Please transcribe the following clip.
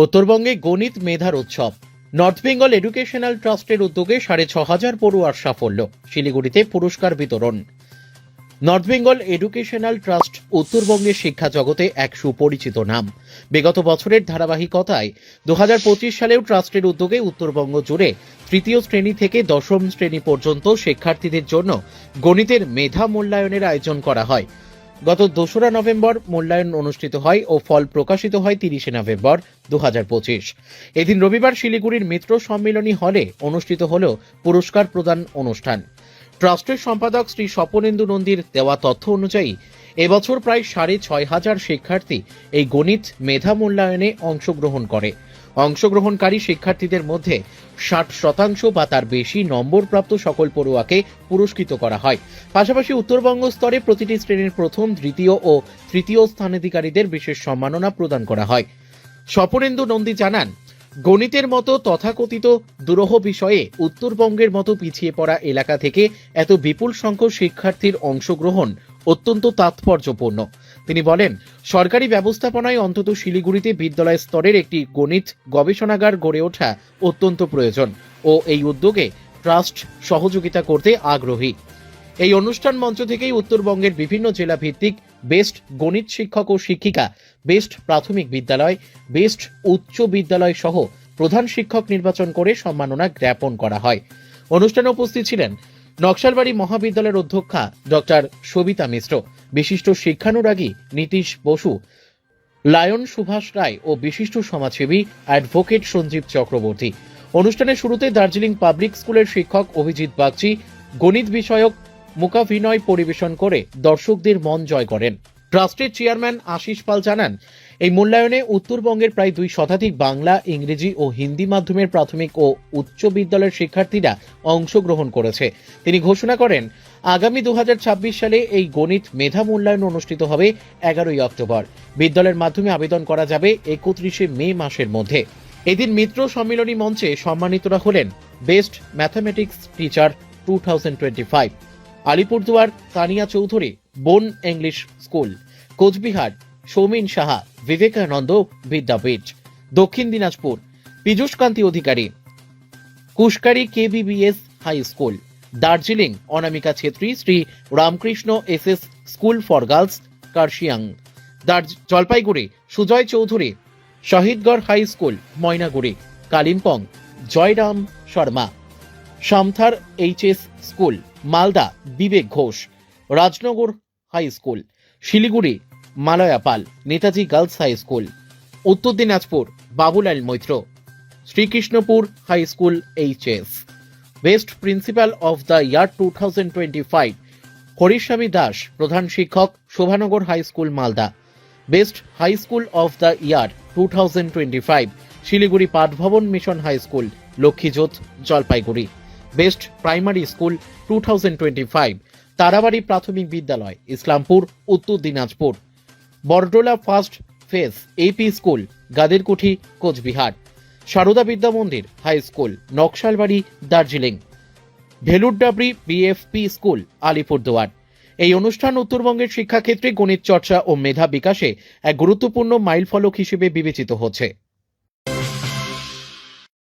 উত্তরবঙ্গে গণিত মেধার উৎসব। নর্থ বেঙ্গল এডুকেশনাল ট্রাস্টের উদ্যোগে 6,500 পড়ুয়ার সাফল্য। শিলিগুড়িতে পুরস্কার বিতরণ। নর্থ বেঙ্গল এডুকেশনাল ট্রাস্ট উত্তরবঙ্গের শিক্ষা জগতে এক সুপরিচিত নাম। বিগত বছরের ধারাবাহিকতায় 2025 সালেও ট্রাস্টের উদ্যোগে উত্তরবঙ্গ জুড়ে তৃতীয় শ্রেণী থেকে দশম শ্রেণী পর্যন্ত শিক্ষার্থীদের জন্য গণিতের মেধা মূল্যায়নের আয়োজন করা হয়। গত 2রা নভেম্বর মূল্যায়ন অনুষ্ঠিত হয় ও ফল প্রকাশিত হয় 30শে নভেম্বর 2025। এদিন রবিবার শিলিগুড়ির মিত্র সম্মিলনী হলে অনুষ্ঠিত হল পুরস্কার প্রদান অনুষ্ঠান। ট্রাস্টের সম্পাদক শ্রী স্বপনেন্দু নন্দীর দেওয়া তথ্য অনুযায়ী এবছর প্রায় 6,500 শিক্ষার্থী এই গণিত মেধা মূল্যায়নে অংশগ্রহণ করে। অংশগ্রহণকারী শিক্ষার্থীদের মধ্যে 60% বা তার বেশি নম্বরপ্রাপ্ত সকল পড়ুয়াকে পুরস্কৃত করা হয়। পাশাপাশি উত্তরবঙ্গ স্তরে প্রতিটি শ্রেণীর প্রথম, দ্বিতীয় ও তৃতীয় স্থানাধিকারীদের বিশেষ সম্মাননা প্রদান করা হয়। স্বপনেন্দু নন্দী জানান, গণিতের মতো তথাকথিত দুরূহ বিষয়ে উত্তরবঙ্গের মতো পিছিয়ে পড়া এলাকা থেকে এত বিপুল সংখ্যক শিক্ষার্থীর অংশগ্রহণ অত্যন্ত তাৎপর্যপূর্ণ। তিনি বলেন, সরকারি ব্যবস্থাপনায় অন্তত শিলিগুড়িতে বিদ্যালয় স্তরের একটি গণিত গবেষণাগার গড়ে ওঠা অত্যন্ত প্রয়োজন ও এই উদ্যোগে ট্রাস্ট সহযোগিতা করতে আগ্রহী। এই অনুষ্ঠান মঞ্চ থেকেই উত্তরবঙ্গের বিভিন্ন জেলা ভিত্তিক বেস্ট গণিত শিক্ষক ও শিক্ষিকা, বেস্ট প্রাথমিক বিদ্যালয়, বেস্ট উচ্চ বিদ্যালয় সহ প্রধান শিক্ষক নির্বাচন করে সম্মাননা জ্ঞাপন করা হয়। অনুষ্ঠানে উপস্থিত ছিলেন নকশালবাড়ি মহাবিদ্যালয়ের অধ্যক্ষা ডক্টর সবিতা মিশ্র, বিশিষ্ট শিক্ষানুরাগী নীতিশ বসু, লায়ন সুভাষ রায় ও বিশিষ্ট সমাজসেবী অ্যাডভোকেট সঞ্জীব চক্রবর্তী। অনুষ্ঠানের শুরুতে দার্জিলিং পাবলিক স্কুলের শিক্ষক অভিজিৎ বাগচি গণিত বিষয়ক মূকাভিনয় পরিবেশন করে দর্শকদের মন জয় করেন। ট্রাস্টের চেয়ারম্যান আশিস পাল জানান, এই মূল্যায়নে উত্তরবঙ্গের প্রায় 2 শতাধিক বাংলা, ইংরেজি ও হিন্দি মাধ্যমের প্রাথমিক ও উচ্চ বিদ্যালয়ের শিক্ষার্থীরা অংশগ্রহণ করেছে। তিনি ঘোষণা করেন, আগামী 2026 সালে এই গণিত মেধা মূল্যায়ন অনুষ্ঠিত হবে 11ই অক্টোবর। বিদ্যালয়ের মাধ্যমে আবেদন করা যাবে 31শে মে মাসের মধ্যে। এদিন মিত্র সম্মিলনী মঞ্চে সম্মানিতরা হলেন best mathematics teacher 2025 Alipurduar Tania Chowdhury বোন English school, Coochbehar Soumin Saha Vivekananda Vidyapith, Dakshin Dinajpur Piyush Kanti Adhikari Kushkari KBBS high school, Darjeeling Anamika Chhetri Shri Ramakrishna SS school for girls Kurseong, Jalpaiguri Sujay Chowdhury Shahidgarh high school Maynaguri, Kalimpong Jayram Sharma Samthar HS school, Malda Vivek Ghosh Rajnagar high school, Siliguri Malaya Pal Netaji girls high school, Uttar Dinajpur Babulal Maitra Srikrishnapur high school HS. Best principal of the year 2025 Hariswami Das প্রধান শিক্ষক Shobhanagar high school Malda. Best high school of the year 2025 Siliguri Pathbhavan mission high school Lakshmijot Jalpaiguri. Best primary school 2025 Tarabari প্রাথমিক বিদ্যালয় Islampur Uttar Dinajpur. Bordola first phase AP school Gaderkuthi Coochbehar. Sarada Vidya Mandir high school Naxalbari Darjeeling. Bhelurdabri BFP school Alipurduar. এই অনুষ্ঠান উত্তরবঙ্গের শিক্ষাক্ষেত্রে গণিত চর্চা ও মেধা বিকাশে এক গুরুত্বপূর্ণ মাইলফলক হিসেবে বিবেচিত হচ্ছে।